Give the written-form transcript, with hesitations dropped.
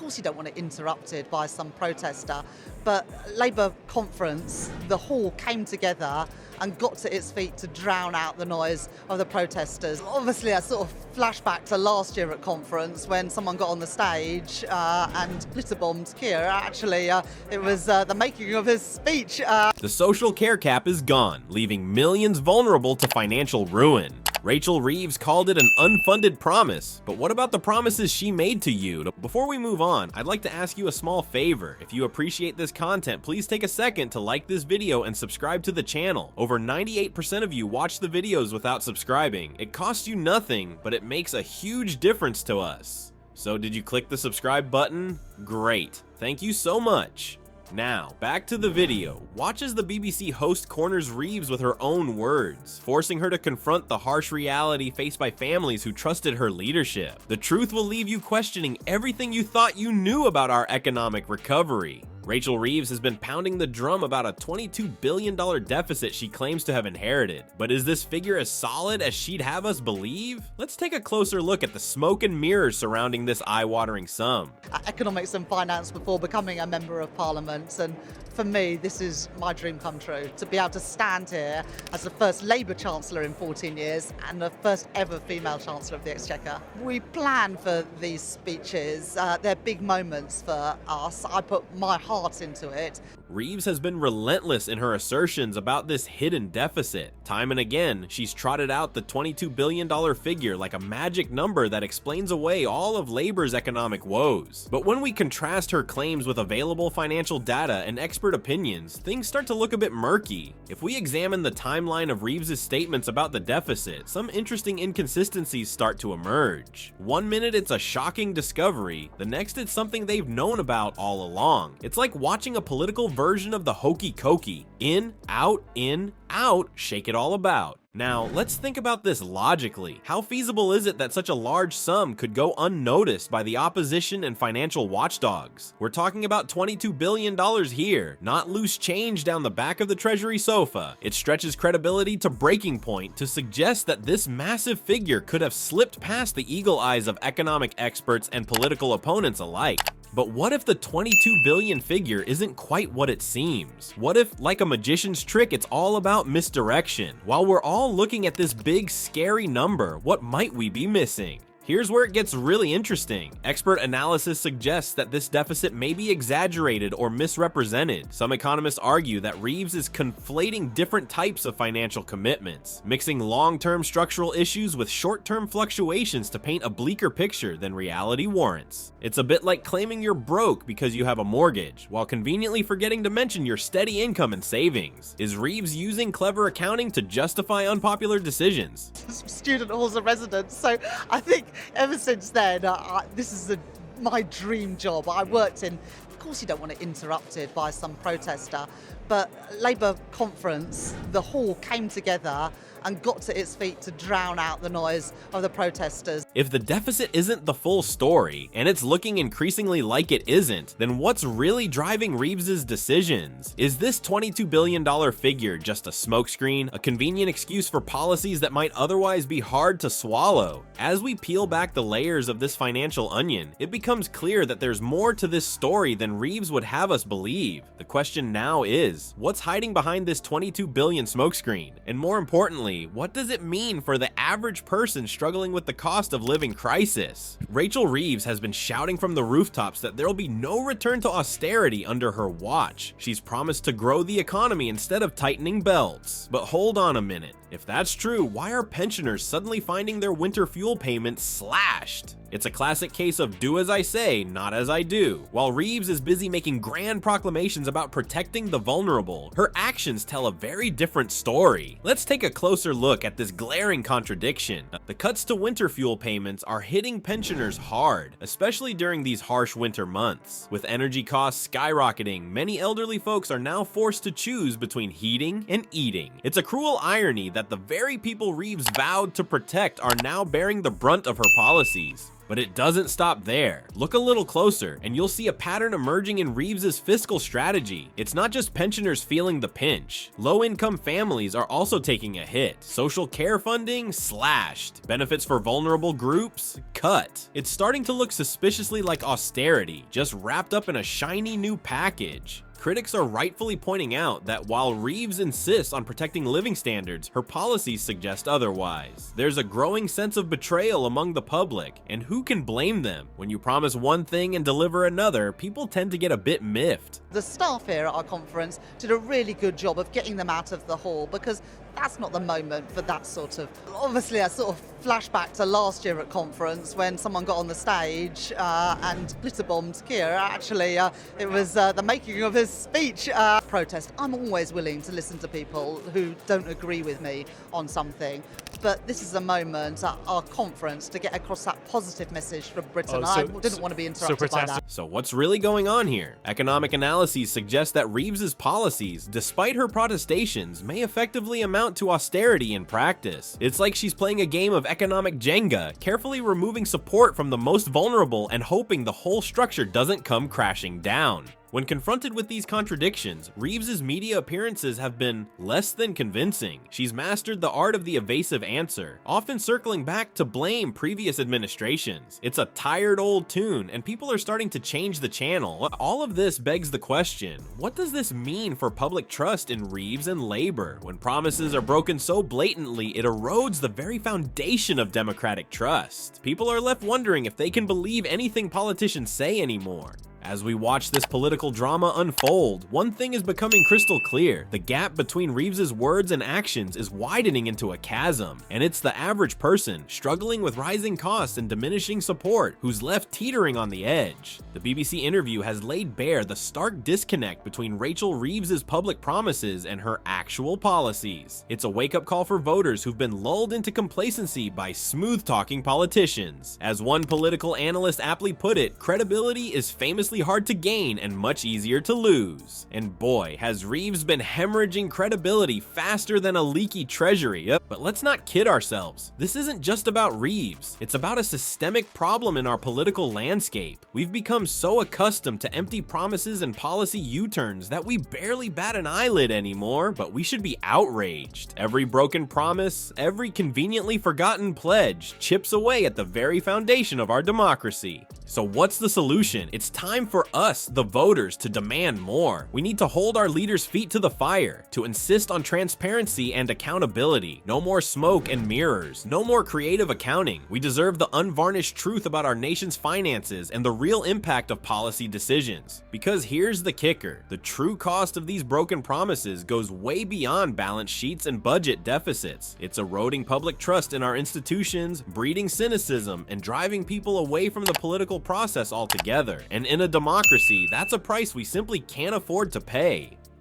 course you don't want it interrupted by some protester, but Labour conference, the hall came together and got to its feet to drown out the noise of the protesters. Obviously, I sort of flashback to last year at conference when someone got on the stage and glitter-bombed Keir. Actually, it was the making of his speech. The social care cap is gone, leaving millions vulnerable to financial ruin. Rachel Reeves called it an unfunded promise, but what about the promises she made to you? Before we move on, I'd like to ask you a small favor. If you appreciate this content, please take a second to like this video and subscribe to the channel. Over 98% of you watch the videos without subscribing. It costs you nothing, but it makes a huge difference to us. So did you click the subscribe button? Great, thank you so much. Now, back to the video. Watch as the BBC host corners Reeves with her own words, forcing her to confront the harsh reality faced by families who trusted her leadership. The truth will leave you questioning everything you thought you knew about our economic recovery. Rachel Reeves has been pounding the drum about a $22 billion deficit she claims to have inherited. But is this figure as solid as she'd have us believe? Let's take a closer look at the smoke and mirrors surrounding this eye-watering sum. Economics and finance before becoming a member of parliament, and for me this is my dream come true, to be able to stand here as the first Labour Chancellor in 14 years and the first ever female Chancellor of the Exchequer. We plan for these speeches, they're big moments for us. I put my heart into it. Reeves has been relentless in her assertions about this hidden deficit. Time and again, she's trotted out the $22 billion figure like a magic number that explains away all of Labour's economic woes. But when we contrast her claims with available financial data and expert opinions, things start to look a bit murky. If we examine the timeline of Reeves' statements about the deficit, some interesting inconsistencies start to emerge. One minute it's a shocking discovery, the next it's something they've known about all along. It's like watching a political version of the hokey cokey. In, out, shake it all about. Now, let's think about this logically. How feasible is it that such a large sum could go unnoticed by the opposition and financial watchdogs? We're talking about $22 billion here, not loose change down the back of the Treasury sofa. It stretches credibility to breaking point to suggest that this massive figure could have slipped past the eagle eyes of economic experts and political opponents alike. But what if the 22 billion figure isn't quite what it seems? What if, like a magician's trick, it's all about misdirection? While we're all looking at this big, scary number, what might we be missing? Here's where it gets really interesting. Expert analysis suggests that this deficit may be exaggerated or misrepresented. Some economists argue that Reeves is conflating different types of financial commitments, mixing long-term structural issues with short-term fluctuations to paint a bleaker picture than reality warrants. It's a bit like claiming you're broke because you have a mortgage, while conveniently forgetting to mention your steady income and savings. Is Reeves using clever accounting to justify unpopular decisions? Student halls of residence, so I think ever since then, this is my dream job. I worked in, of course you don't want it interrupted by some protester, but Labour conference, the hall came together and got to its feet to drown out the noise of the protesters. If the deficit isn't the full story, and it's looking increasingly like it isn't, then what's really driving Reeves's decisions? Is this $22 billion figure just a smokescreen, a convenient excuse for policies that might otherwise be hard to swallow? As we peel back the layers of this financial onion, it becomes clear that there's more to this story than Reeves would have us believe. The question now is, what's hiding behind this 22 billion smokescreen? And more importantly, what does it mean for the average person struggling with the cost of living crisis? Rachel Reeves has been shouting from the rooftops that there'll be no return to austerity under her watch. She's promised to grow the economy instead of tightening belts. But hold on a minute. If that's true, why are pensioners suddenly finding their winter fuel payments slashed? It's a classic case of do as I say, not as I do. While Reeves is busy making grand proclamations about protecting the vulnerable, her actions tell a very different story. Let's take a closer look at this glaring contradiction. The cuts to winter fuel payments are hitting pensioners hard, especially during these harsh winter months. With energy costs skyrocketing, many elderly folks are now forced to choose between heating and eating. It's a cruel irony that the very people Reeves vowed to protect are now bearing the brunt of her policies. But it doesn't stop there. Look a little closer, and you'll see a pattern emerging in Reeves's fiscal strategy. It's not just pensioners feeling the pinch. Low-income families are also taking a hit. Social care funding slashed. Benefits for vulnerable groups cut. It's starting to look suspiciously like austerity, just wrapped up in a shiny new package. Critics are rightfully pointing out that while Reeves insists on protecting living standards, her policies suggest otherwise. There's a growing sense of betrayal among the public, and who can blame them? When you promise one thing and deliver another, people tend to get a bit miffed. The staff here at our conference did a really good job of getting them out of the hall, because that's not the moment for that sort of... Obviously, a sort of flashback to last year at conference when someone got on the stage and glitter-bombed Keir. Actually, it was the making of his speech. Protest. I'm always willing to listen to people who don't agree with me on something, but this is a moment at our conference to get across that positive message from Britain. I didn't want to be interrupted by that. So what's really going on here? Economic analyses suggest that Reeves's policies, despite her protestations, may effectively amount to austerity in practice. It's like she's playing a game of economic Jenga, carefully removing support from the most vulnerable and hoping the whole structure doesn't come crashing down. When confronted with these contradictions, Reeves's media appearances have been less than convincing. She's mastered the art of the evasive answer, often circling back to blame previous administrations. It's a tired old tune, and people are starting to change the channel. All of this begs the question, what does this mean for public trust in Reeves and Labor? When promises are broken so blatantly, it erodes the very foundation of democratic trust. People are left wondering if they can believe anything politicians say anymore. As we watch this political drama unfold, one thing is becoming crystal clear. The gap between Reeves's words and actions is widening into a chasm, and it's the average person struggling with rising costs and diminishing support who's left teetering on the edge. The BBC interview has laid bare the stark disconnect between Rachel Reeves's public promises and her actual policies. It's a wake-up call for voters who've been lulled into complacency by smooth-talking politicians. As one political analyst aptly put it, credibility is famously hard to gain and much easier to lose. And boy, has Reeves been hemorrhaging credibility faster than a leaky treasury. But let's not kid ourselves. This isn't just about Reeves. It's about a systemic problem in our political landscape. We've become so accustomed to empty promises and policy U-turns that we barely bat an eyelid anymore, but we should be outraged. Every broken promise, every conveniently forgotten pledge chips away at the very foundation of our democracy. So what's the solution? It's time for us, the voters, to demand more. We need to hold our leaders' feet to the fire, to insist on transparency and accountability. No more smoke and mirrors. No more creative accounting. We deserve the unvarnished truth about our nation's finances and the real impact of policy decisions. Because here's the kicker. The true cost of these broken promises goes way beyond balance sheets and budget deficits. It's eroding public trust in our institutions, breeding cynicism, and driving people away from the political process altogether. And in a democracy, that's a price we simply can't afford to pay.